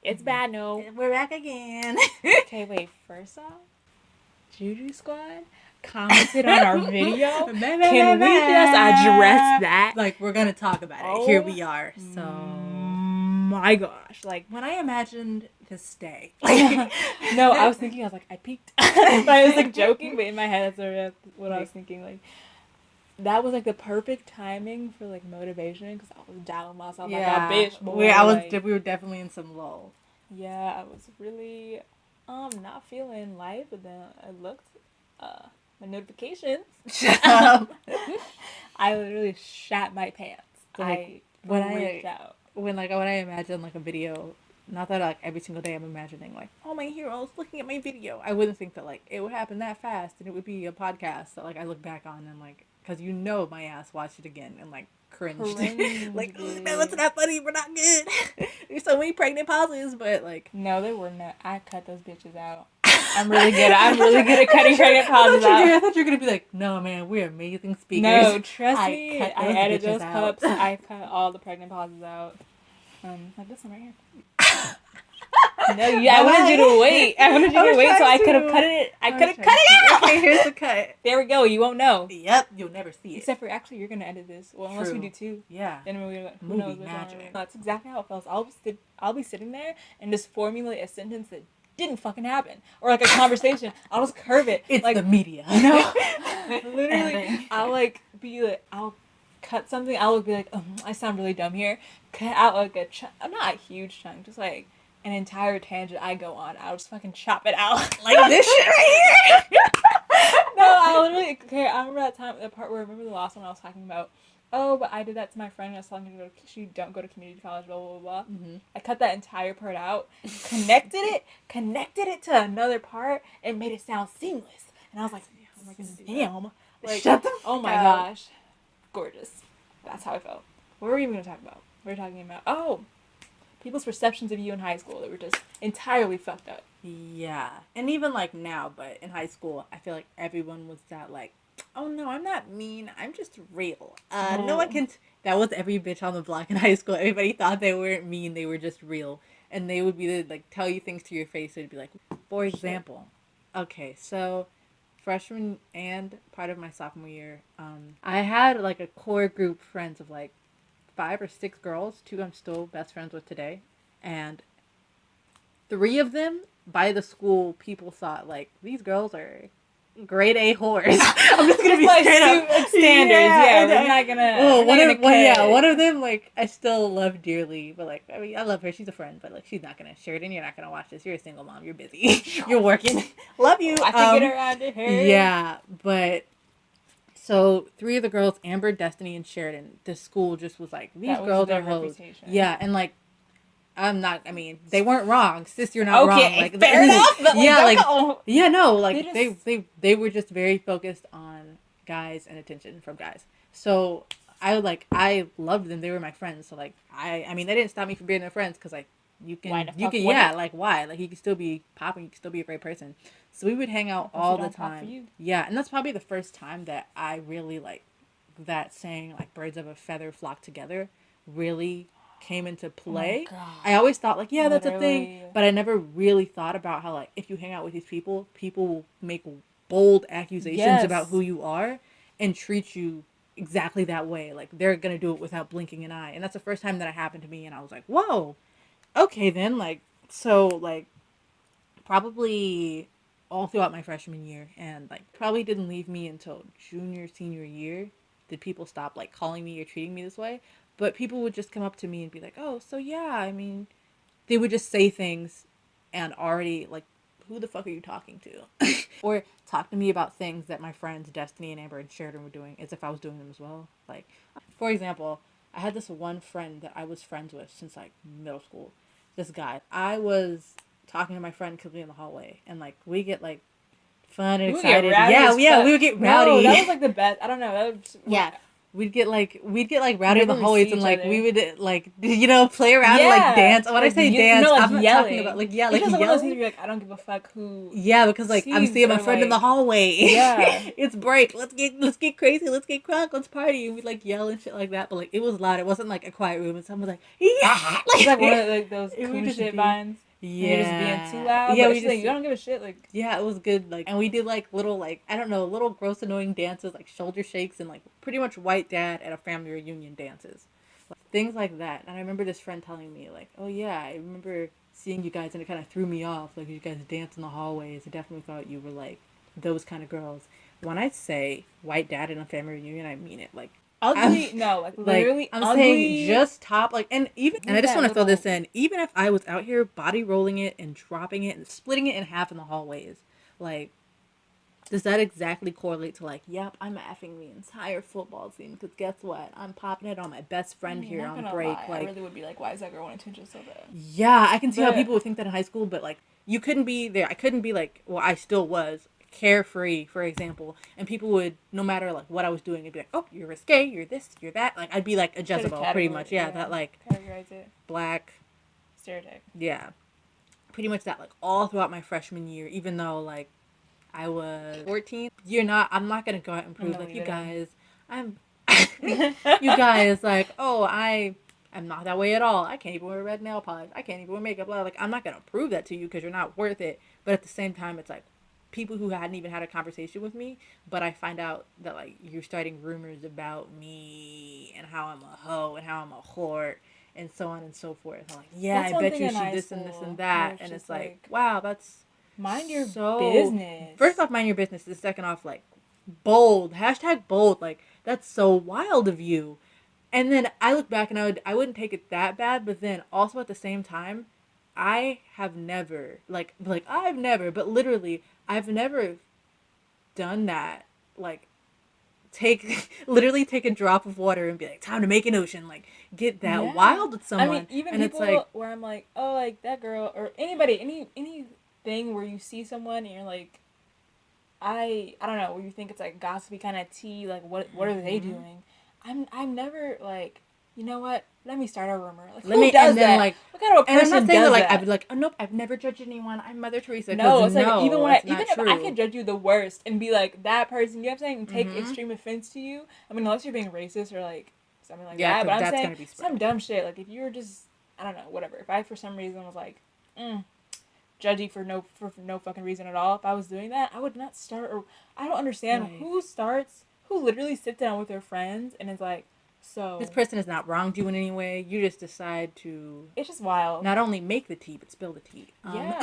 It's bad, no. We're back again. Okay, wait. First off, Juju Squad commented on our video. Can we just address that? Like, we're gonna talk about it. Here we are. So, my gosh, like when I imagined this day, no, I was thinking, I was like, I peaked, but I was like joking, but in my head, that's what I was thinking. Like, that was like the perfect timing for like motivation because I was down myself like a bitch. Boy. We were definitely in some lull. Yeah, I was really not feeling life, but then I looked my notifications. I literally shat my pants. Like, when I imagine like a video, not that like every single day I'm imagining like, oh, my hero's looking at my video. I wouldn't think that like it would happen that fast and it would be a podcast that like I look back on and like, because my ass watched it again and like cringed. Like, oh, no, it's not funny. We're not good. There's so many pregnant pauses, but like, no, they were not. I cut those bitches out. I'm really good at cutting pregnant pauses out. I thought you were gonna be like, no, man, we're amazing speakers. No, trust me. I edited those cups. I cut all the pregnant pauses out. Like this one right here. No, I wanted you to wait. So I could have cut it. I could have cut it out. Okay, here's the cut. There we go. You won't know. Yep, you'll never see it. Except for actually, you're gonna edit this. Well, unless we do two. Yeah. Then who knows? Magic. That's exactly how it feels. I'll be sitting there and just formulate a sentence that didn't fucking happen, or like a conversation. I'll just curve it. It's like the media. No, literally. I'll cut something. I'll be like, I sound really dumb here. Cut out like not a huge chunk, just like an entire tangent I go on. I'll just fucking chop it out. Like this shit right here. No, I literally, okay, I remember the part where, remember the last one I was talking about, but I did that to my friend, I was telling her she don't go to community college, blah, blah, blah, blah. Mm-hmm. I cut that entire part out, connected it to another part, and made it sound seamless. And I was like, damn. Like, shut the fuck oh my gosh. Gorgeous. That's how I felt. What were we even going to talk about? We were talking about, people's perceptions of you in high school that were just entirely fucked up. Yeah. And even like now, but in high school, I feel like everyone was that like, oh no, I'm not mean, I'm just real. No one can that was every bitch on the block in high school. Everybody thought they weren't mean, they were just real. And they would be like tell you things to your face. It'd be like, for example, okay, so freshman and part of my sophomore year, I had like a core group friends of like 5 or 6 girls. 2 I'm still best friends with today, and 3 of them by the school people thought like these girls are grade A whores. I'm just gonna be like straight up standards. Yeah, we're not gonna. One of them like I still love dearly, but like I mean I love her. She's a friend, but like she's not gonna share it, and you're not gonna watch this. You're a single mom. You're busy. You're working. Love you. I can get around to her. Yeah, but. So 3 of the girls, Amber, Destiny, and Sheridan, the school just was like, these girls are hoes. Yeah, and like, they weren't wrong. Sis, you're not wrong. Like, fair enough, but they were just very focused on guys and attention from guys. So I loved them. They were my friends. So like, I mean, they didn't stop me from being their friends because like, you can, why? Like, you can still be popping, you can still be a great person. So we would hang out all the time. Yeah, and that's probably the first time that I really like that saying like birds of a feather flock together really came into play. Oh, I always thought like, yeah, that's a thing, but I never really thought about how like if you hang out with these people will make bold accusations about who you are and treat you exactly that way. Like they're gonna do it without blinking an eye, and that's the first time that it happened to me, and I was like, whoa, okay then, like so like probably all throughout my freshman year, and like probably didn't leave me until senior year did people stop like calling me or treating me this way. But people would just come up to me and be like, oh, so yeah, I mean, they would just say things and already like, who the fuck are you talking to? Or talk to me about things that my friends Destiny and Amber and Sheridan were doing as if I was doing them as well. Like, for example, I had this one friend that I was friends with since like middle school. This guy, I was talking to my friend Khalil in the hallway, and like we get like fun and excited. We would get rowdy. No, that was like the best. I don't know. we'd get like rowdy in the Never hallways see and each like other. we would like play around and like dance. When I say dance, I'm not talking about like it's just like one of those yelling. things where you're like, I don't give a fuck who. Yeah, because like I'm seeing my friend in the hallway. Yeah. It's break. Let's get crazy. Let's get crunk. Let's party. And we'd like yell and shit like that. But like it was loud. It wasn't like a quiet room. And someone was like, yeah. It's like one of like those It would cool just shit be- vines. Yeah. And you're just being too loud. Yeah, But we it's just like, you don't give a shit. Like, yeah, it was good. Like, and we did like little like I don't know, little gross annoying dances like shoulder shakes and like pretty much white dad at a family reunion dances, like, things like that. And I remember this friend telling me like, oh yeah, I remember seeing you guys and it kind of threw me off. Like you guys dance in the hallways. I definitely thought you were like those kind of girls. When I say white dad in a family reunion, I mean it. Like ugly. No, like literally I'm ugly. saying just top like and even and I just want to throw this little- in. Even if I was out here body rolling it and dropping it and splitting it in half in the hallways, like does that exactly correlate to like, yep, I'm effing the entire football team? Because guess what? I'm popping it on my best friend here on break. Lie. Like, I really would be like, why is that girl wanting attention so bad? yeah, I can see how people would think that in high school, but like, you couldn't be there. I couldn't be like, well, I still was carefree, for example, and people would, no matter like what I was doing, it'd be like, oh, you're risque, you're this, you're that. Like, I'd be like a Jezebel, pretty much. Yeah, that like categorize it. Black Stereotype. Yeah, pretty much that. Like all throughout my freshman year, even though like I was 14. I'm not gonna go out and prove like you guys. You guys like, oh, I'm not that way at all. I can't even wear red nail polish. I can't even wear makeup. Like I'm not gonna prove that to you because you're not worth it. But at the same time, it's like people who hadn't even had a conversation with me, but I find out that like you're starting rumors about me and how I'm a hoe and how I'm a whore and so on and so forth. I'm like, yeah, I bet you she this and this and that, and it's like, wow, that's mind your business. First off, mind your business. And second off, like, bold. Hashtag bold. Like, that's so wild of you. And then I look back and I wouldn't take it that bad, but then also at the same time, I have never, but literally, I've never done that. Like, literally take a drop of water and be like, time to make an ocean. Like, get that wild with someone. I mean, even and people it's like, where I'm like, oh, like, that girl, or anybody, any thing where you see someone and you're like, I don't know, where you think it's like gossipy kind of tea, like what are they doing? I'm never like, you know what? Let me start a rumor. Like, who does that? Like, what kind of a person and I'm not saying does that? Like, that? I'd be like, oh nope, I've never judged anyone. I'm Mother Teresa. No, it's like even if I can judge you the worst and be like that person, you know what I'm saying, and take extreme offense to you. I mean, unless you're being racist or like something like that. But I'm saying some dumb shit. Like if you were just, I don't know, whatever. If I for some reason was like, judgy for no fucking reason at all. If I was doing that, I would not start. Or I don't understand who literally sits down with their friends and is like, so this person has not wronged you in any way. You just decide to. It's just wild. Not only make the tea, but spill the tea. Yeah.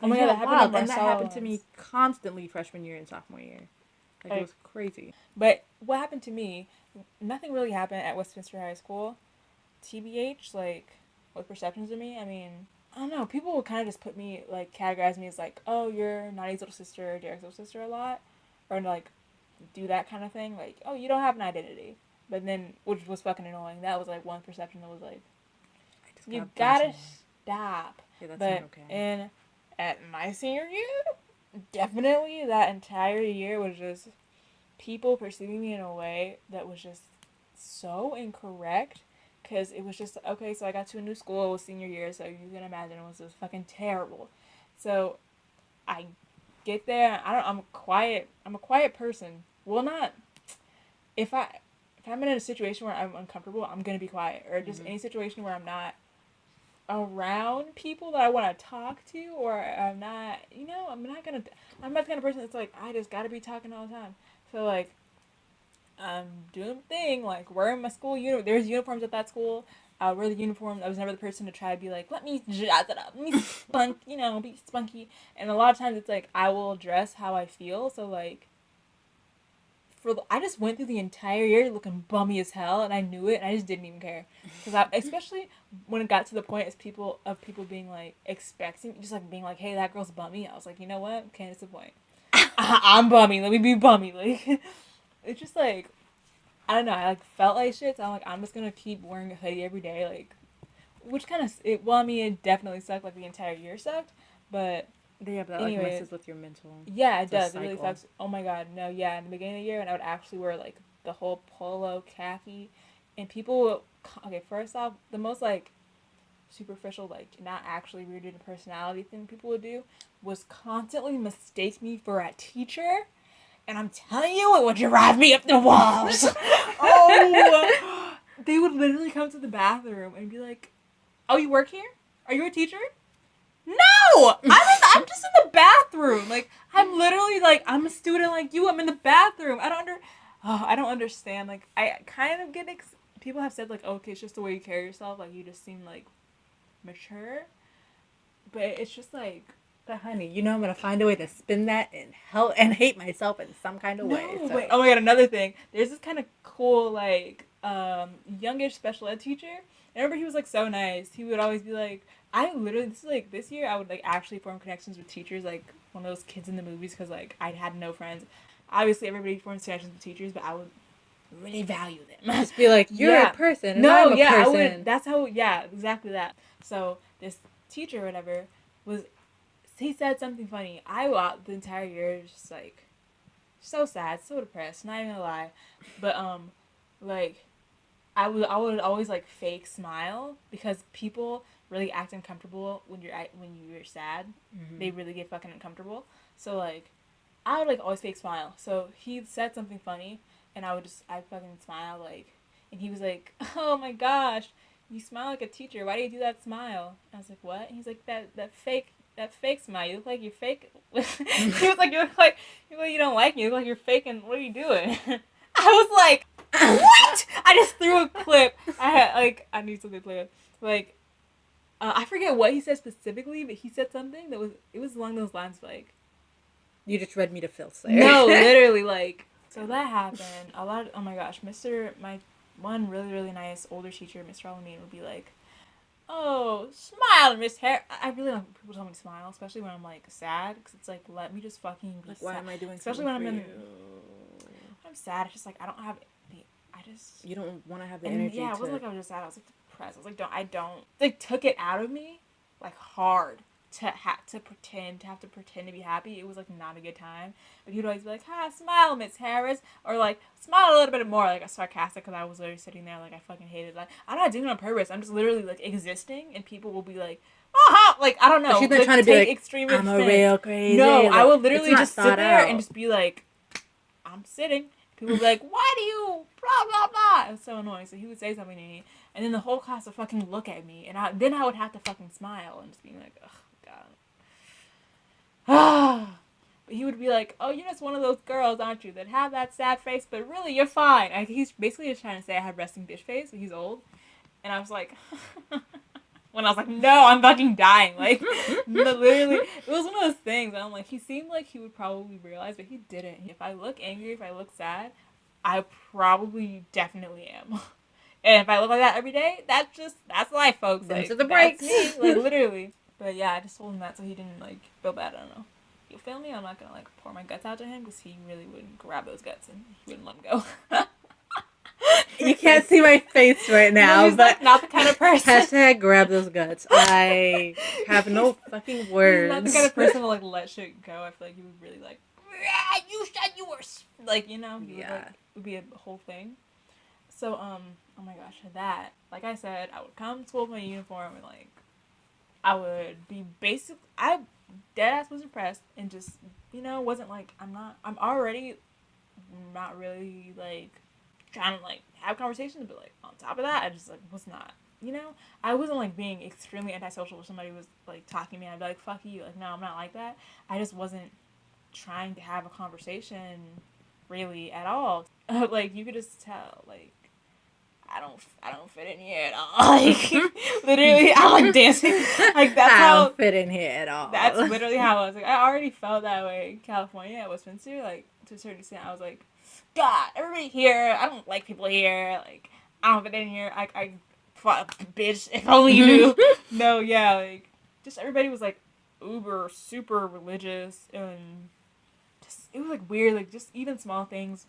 Oh my god, that happened to me constantly freshman year and sophomore year. Like it was crazy. But what happened to me? Nothing really happened at Westminster High School. TBH, like, with perceptions of me. I mean, I don't know. People will kind of just put me, like, categorize me as, like, oh, you're Nadi's little sister, Derek's little sister a lot. Or, like, do that kind of thing. Like, oh, you don't have an identity. But then, which was fucking annoying. That was, like, one perception that was, like, you gotta stop. Yeah, that's but not okay. At my senior year, definitely that entire year was just people perceiving me in a way that was just so incorrect. Because it was just, okay, so I got to a new school, it was senior year, so you can imagine it was just fucking terrible. So I get there, I'm a quiet person. Well, not, if I'm in a situation where I'm uncomfortable, I'm going to be quiet. Or just any situation where I'm not around people that I want to talk to, or I'm not the kind of person that's like, I just got to be talking all the time. So, like, I'm doing the thing, like, wearing my school uniform. There's uniforms at that school. I wear the uniform. I was never the person to try to be like, let me jazz it up. Let me be spunky. And a lot of times it's like, I will dress how I feel. So, like, I just went through the entire year looking bummy as hell, and I knew it, and I just didn't even care. Because especially when it got to the point as people being, like, expecting, just, like, being like, hey, that girl's bummy. I was like, you know what? Can't disappoint. I'm bummy. Let me be bummy. Like, it's just, like, I don't know. I, like, felt like shit, so I'm like, I'm just gonna keep wearing a hoodie every day, like, which kind of, it definitely sucked, like, the entire year sucked, but... Yeah, but that, like, messes with your mental... Yeah, it does. It really sucks. Oh my god, no, yeah, in the beginning of the year, and I would actually wear, like, the whole polo khaki, and people will, okay, first off, the most like superficial, like not actually rooted in personality thing people would do was constantly mistake me for a teacher, and I'm telling you, it would drive me up the walls. Oh, they would literally come to the bathroom and be like, "Oh, you work here? Are you a teacher?" No, I'm just in the bathroom. Like, I'm literally like, I'm a student like you. I'm in the bathroom. I don't understand. Like, I kind of get people have said like, oh, okay, it's just the way you carry yourself. Like, you just seem like mature, but it's just like, but honey, you know I'm gonna find a way to spin that and hate myself in some kind of way. No, So. wait. Oh my god, another thing. There's this kind of cool like youngish special ed teacher. I remember he was like so nice. He would always be like, I literally this year I would like actually form connections with teachers, like one of those kids in the movies, because like I had no friends. Obviously, everybody forms connections with teachers, but I would really value them. Just be like, you're a person, and no, I'm a yeah, person. I would. That's how. Yeah, exactly that. So this teacher or whatever was. He said something funny. I the entire year just like so sad, so depressed. Not even gonna lie, but like I would always like fake smile because people really act uncomfortable when you're sad. Mm-hmm. They really get fucking uncomfortable. So like I would like always fake smile. So he said something funny, and I fucking smile like, and he was like, "Oh my gosh, you smile like a teacher. Why do you do that smile?" And I was like, "What?" And he's like, that fake smile. You look like you're fake." He was like, you don't like me. You look like you're faking. What are you doing?" I was like, "What?" I just threw a clip. I need something to play with. Like, I forget what he said specifically, but he said something it was along those lines, like, you just read me to filth. No, literally, like, so that happened. Oh my gosh, my one really, really nice older teacher, Mr. Alameen, would be like, "Oh, smile, Miss Harris." I really don't people tell me to smile, especially when I'm like sad, because it's like, let me just fucking be like, sad. why am I doing especially when I'm sad. It's just like I don't have you don't want to have the energy. Yeah, it wasn't like I was just sad. I was like depressed. I was like, I don't like took it out of me like hard to have to pretend to be happy. It was like not a good time. But he would always be like, "Hi, smile, Miss Harris," or like smile a little bit more, like a sarcastic, because I was literally sitting there like I fucking hated. Like I'm not doing it on purpose. I'm just literally like existing, and people will be like, "Oh," like I don't know. But she's not like, trying to be like, extreme I'm a real crazy. No, like, I will literally just sit there out. and just be like, I'm sitting. People would be like, "Why do you blah blah blah?" It was so annoying. So he would say something to me, and then the whole class would fucking look at me, and then I would have to fucking smile and just be like, "Oh God." But he would be like, "Oh, you're just one of those girls, aren't you, that have that sad face, but really you're fine." He's basically just trying to say I have resting bitch face, but he's old, and I was like, when I was like, "No, I'm fucking dying." Like, literally, it was one of those things. I'm like, he seemed like he would probably realize, but he didn't. If I look angry, if I look sad, I probably definitely am. And if I look like that every day, that's life, folks. Those like, are the breaks. That's me, like, literally. But yeah, I just told him that so he didn't, like, feel bad. I don't know. You feel me? I'm not gonna, like, pour my guts out to him because he really wouldn't grab those guts and he wouldn't let them go. You can't see my face right now, he's, but like, not the kind of person. Hashtag grab those guts. I have no fucking words. He's not the kind of person to like let shit go. I feel like he would really like, "Yeah, you said you were," like, you know, he would, like, it would be a whole thing. So oh my gosh, that, like I said, I would come to school with my uniform and like I would be I dead ass was depressed and just, you know, wasn't like I'm already not really like trying to like have conversations, but like on top of that I just like was not, you know, I wasn't like being extremely antisocial if somebody was like talking to me. I'd be like, "Fuck you," like, no, I'm not like that. I just wasn't trying to have a conversation really at all. Like you could just tell, like I don't fit in here at all. Like literally, I'm like dancing. Like that's I how don't fit in here at all. That's literally how I was. Like I already felt that way in California at Westminster. Like to a certain extent, I was like, "God, everybody here. I don't like people here. Like I don't fit in here. I fuck, bitch. If only you knew." No, yeah, like just everybody was like uber super religious, and just it was like weird. Like just even small things.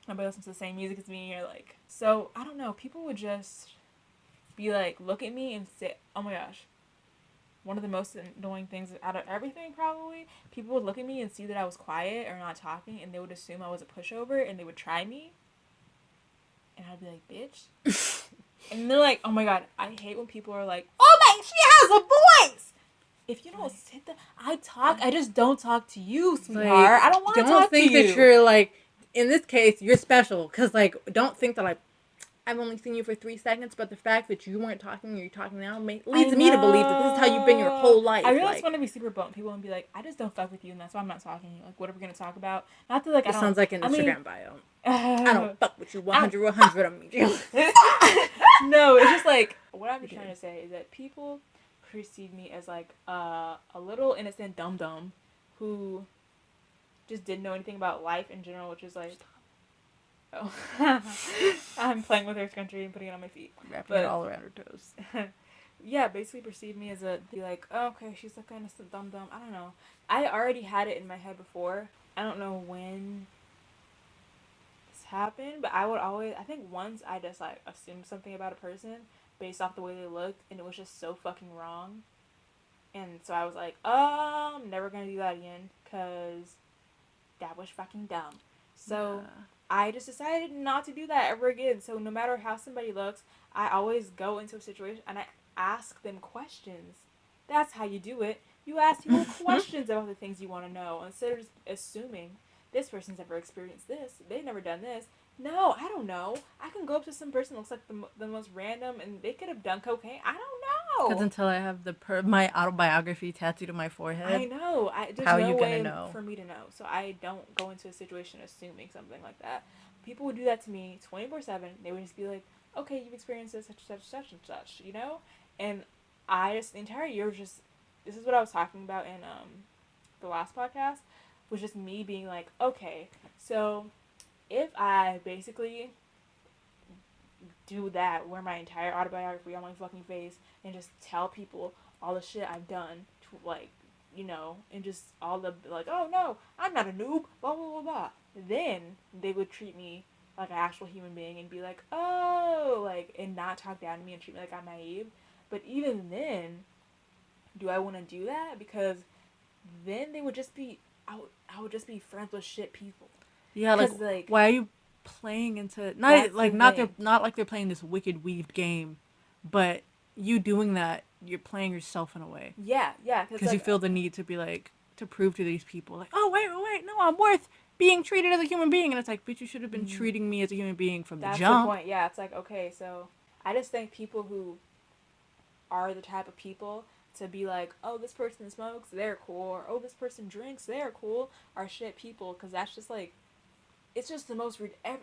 Nobody listens to the same music as me, or like, so I don't know. People would just be like, look at me and say, "Oh my gosh." One of the most annoying things out of everything, probably, people would look at me and see that I was quiet or not talking, and they would assume I was a pushover, and they would try me. And I'd be like, bitch. And they're like, oh my god, I hate when people are like, oh my, she has a voice. If you don't sit there, I just don't talk to you, sweetheart. Like, I don't want to talk to you. Don't think that you're, like, in this case, you're special. Because, like, don't think that, like, I've only seen you for 3 seconds, but the fact that you weren't talking and you're talking now leads me to believe that this is how you've been your whole life. I really just want to be super blunt people and be like, I just don't fuck with you, and that's why I'm not talking to you. Like, what are we going to talk about? Not that, like, it sounds like an Instagram bio. I don't fuck with you 100 on me. No, it's just like, what I'm trying to say is that people perceive me as, like, a little innocent dum-dum who just didn't know anything about life in general, which is, like, oh. I'm playing with Earth Country and putting it on my feet. Wrapping it all around her toes. Yeah, basically perceive me as be like, oh, okay, she's like kind of dumb. I don't know. I already had it in my head before. I don't know when this happened, but I think once I just, like, assumed something about a person based off the way they looked, and it was just so fucking wrong. And so I was like, I'm never gonna do that again, because that was fucking dumb. So I just decided not to do that ever again. So no matter how somebody looks, I always go into a situation and I ask them questions. That's how you do it. You ask people questions about the things you want to know instead of just assuming this person's never experienced this. They've never done this. No, I don't know. I can go up to some person that looks like the most random and they could have done cocaine. I don't know. Because until I have my autobiography tattooed on my forehead. I know. There's no way for me to know. So I don't go into a situation assuming something like that. People would do that to me 24/7. They would just be like, okay, you've experienced this, such and such, you know? And the entire year was just, this is what I was talking about in the last podcast, was just me being like, okay, so if I basically do that, wear my entire autobiography on my fucking face, and just tell people all the shit I've done to, like, you know, and just all the, like, oh no, I'm not a noob, blah, blah, blah, blah. Then they would treat me like an actual human being and be like, oh, like, and not talk down to me and treat me like I'm naive. But even then, do I want to do that? Because then they would just be, I would just be friends with shit people. Yeah, like, why are you playing into not like they're playing this wicked weaved game, but you doing that, you're playing yourself in a way. Yeah, because like, you feel the need to be like, to prove to these people like, oh wait, no, I'm worth being treated as a human being, and it's like, bitch, you should have been treating me as a human being from the jump. That's the point. Yeah, it's like, okay, so I just think people who are the type of people to be like, oh, this person smokes, they're cool, or oh, this person drinks, they're cool, are shit people, because that's just like, it's just the most,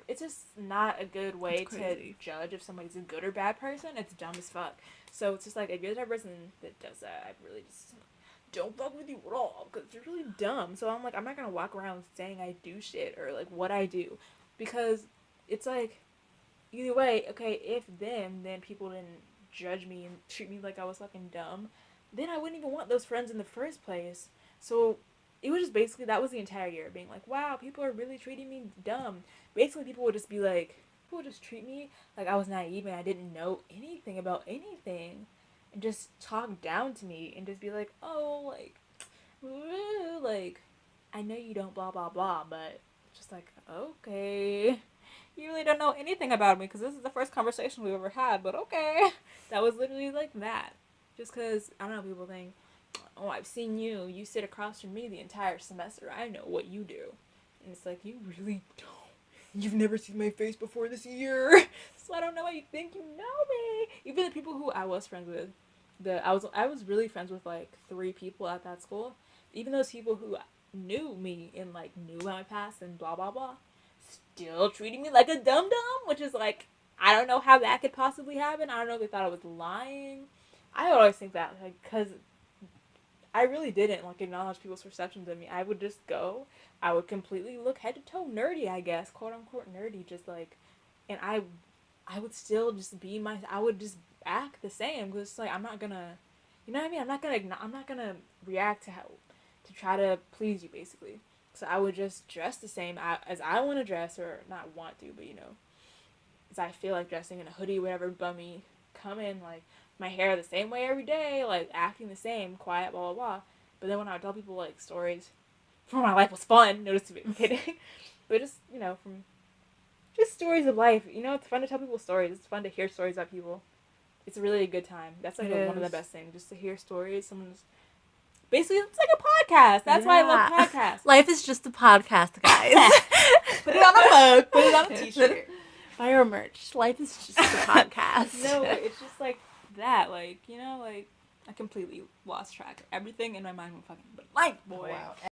it's just not a good way to judge if somebody's a good or bad person. It's dumb as fuck. So it's just like, if you're the type of person that does that, I really just don't fuck with you at all, because you're really dumb. So I'm like, I'm not gonna walk around saying I do shit or like what I do, because it's like, either way, okay, if then people didn't judge me and treat me like I was fucking dumb, then I wouldn't even want those friends in the first place. So it was just basically, that was the entire year, being like, wow, people are really treating me dumb. Basically, people would just treat me like I was naive and I didn't know anything about anything, and just talk down to me and just be like, oh, like, I know you don't blah, blah, blah, but just like, okay, you really don't know anything about me because this is the first conversation we've ever had, but okay. That was literally like that. Just because, I don't know, people think, oh, I've seen you. You sit across from me the entire semester. I know what you do. And it's like, you really don't. You've never seen my face before this year. So I don't know why you think you know me. Even the people who I was friends with, I was really friends with like 3 people at that school. Even those people who knew me and like knew about my past and blah, blah, blah, still treating me like a dum-dum, which is like, I don't know how that could possibly happen. I don't know if they thought I was lying. I always think that, like, because I really didn't, like, acknowledge people's perceptions of me. I would just go, I would completely look head to toe nerdy, I guess, quote-unquote nerdy, just, like, and I would still just be I would just act the same, because it's like, I'm not gonna, you know what I mean? I'm not gonna react to try to please you, basically. So I would just dress the same as I want to dress, or not want to, but, you know, as I feel like dressing in a hoodie, whatever, bummy, come in, like, my hair the same way every day, like, acting the same, quiet, blah, blah, blah. But then when I would tell people, like, stories from my life was fun, notice to me, I'm kidding, but just, you know, from just stories of life. You know, it's fun to tell people stories. It's fun to hear stories about people. It's really a good time. That's like one of the best things, just to hear stories. Basically, it's like a podcast. That's why I love podcasts. Life is just a podcast, guys. Put it on a mug. Put it on a t-shirt. Buy our merch. Life is just a podcast. No, it's just like that. Like, you know, like, I completely lost track of everything, and my mind went fucking blank, boy. Wow.